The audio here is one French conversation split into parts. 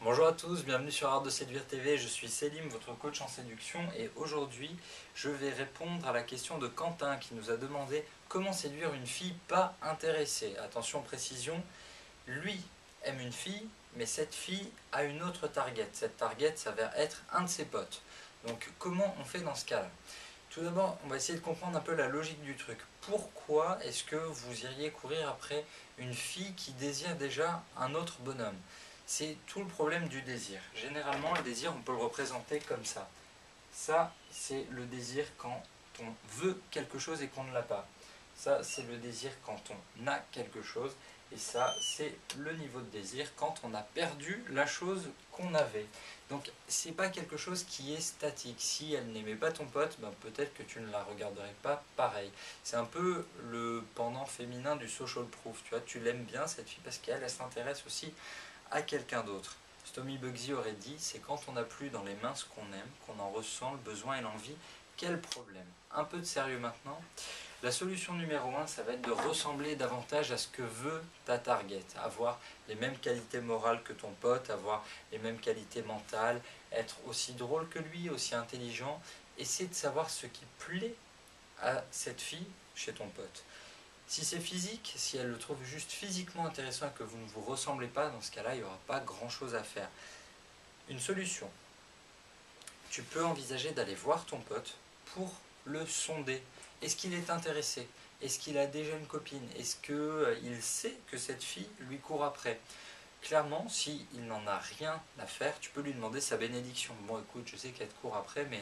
Bonjour à tous, bienvenue sur Art de Séduire TV, je suis Selim, votre coach en séduction et aujourd'hui je vais répondre à la question de Quentin qui nous a demandé comment séduire une fille pas intéressée. Attention précision, lui aime une fille mais cette fille a une autre target, cette target s'avère être un de ses potes. Donc comment on fait dans ce cas-là? Tout d'abord on va essayer de comprendre un peu la logique du truc. Pourquoi est-ce que vous iriez courir après une fille qui désire déjà un autre bonhomme? C'est tout le problème du désir. Généralement, le désir, on peut le représenter comme ça. Ça, c'est le désir quand on veut quelque chose et qu'on ne l'a pas. Ça, c'est le désir quand on a quelque chose. Et ça, c'est le niveau de désir quand on a perdu la chose qu'on avait. Donc, c'est pas quelque chose qui est statique. Si elle n'aimait pas ton pote, ben, peut-être que tu ne la regarderais pas pareil. C'est un peu le pendant féminin du social proof. Tu vois, tu l'aimes bien cette fille parce qu'elle s'intéresse aussi à quelqu'un d'autre. Stomy Bugsy aurait dit, c'est quand on n'a plus dans les mains ce qu'on aime, qu'on en ressent le besoin et l'envie. Quel problème? Un peu de sérieux maintenant. La solution numéro 1, ça va être de ressembler davantage à ce que veut ta target. Avoir les mêmes qualités morales que ton pote, avoir les mêmes qualités mentales, être aussi drôle que lui, aussi intelligent. Essayer de savoir ce qui plaît à cette fille chez ton pote. Si c'est physique, si elle le trouve juste physiquement intéressant et que vous ne vous ressemblez pas, dans ce cas-là, il n'y aura pas grand-chose à faire. Une solution. Tu peux envisager d'aller voir ton pote pour le sonder. Est-ce qu'il est intéressé? Est-ce qu'il a déjà une copine? Est-ce qu'il sait que cette fille lui court après? Clairement, s'il n'en a rien à faire, tu peux lui demander sa bénédiction. Bon, écoute, je sais qu'elle te court après, mais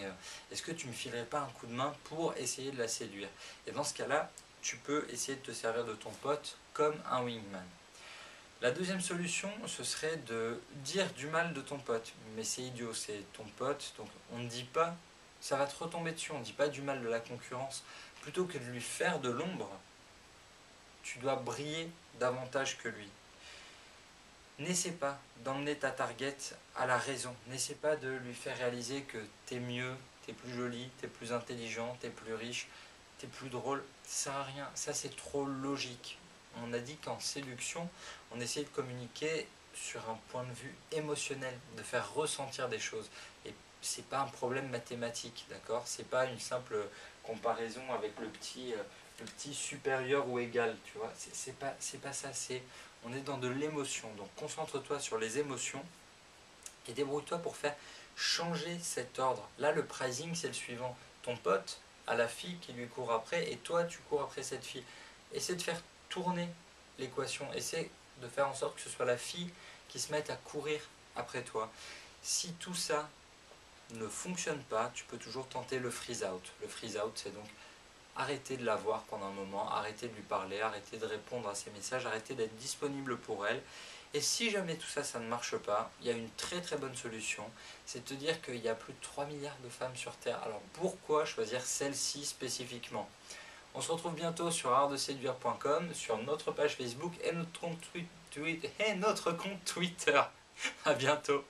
est-ce que tu me filerais pas un coup de main pour essayer de la séduire? Et dans ce cas-là, tu peux essayer de te servir de ton pote comme un wingman. La deuxième solution, ce serait de dire du mal de ton pote. Mais c'est idiot, c'est ton pote, donc on ne dit pas, ça va te retomber dessus, on ne dit pas du mal de la concurrence. Plutôt que de lui faire de l'ombre, tu dois briller davantage que lui. N'essaie pas d'emmener ta target à la raison. N'essaie pas de lui faire réaliser que t'es mieux, t'es plus joli, t'es plus intelligent, t'es plus riche, t'es plus drôle. Ça sert à rien. Ça, c'est trop logique. On a dit qu'en séduction, on essayait de communiquer sur un point de vue émotionnel, de faire ressentir des choses. Et c'est pas un problème mathématique, d'accord? C'est pas une simple comparaison avec le petit supérieur ou égal, tu vois? C'est pas ça. On est dans de l'émotion. Donc concentre-toi sur les émotions et débrouille-toi pour faire changer cet ordre. Là, le pricing, c'est le suivant. Ton pote a la fille qui lui court après et toi, tu cours après cette fille. Essaie de faire tourner l'équation. Essaie de faire en sorte que ce soit la fille qui se mette à courir après toi. Si tout ça ne fonctionne pas, tu peux toujours tenter le freeze out. Le freeze out, c'est donc arrêter de la voir pendant un moment, arrêter de lui parler, arrêter de répondre à ses messages, arrêter d'être disponible pour elle. Et si jamais tout ça, ça ne marche pas, il y a une très très bonne solution, c'est de te dire qu'il y a plus de 3 milliards de femmes sur Terre. Alors pourquoi choisir celle-ci spécifiquement? On se retrouve bientôt sur artdeséduire.com, sur notre page Facebook et notre compte Twitter. A bientôt.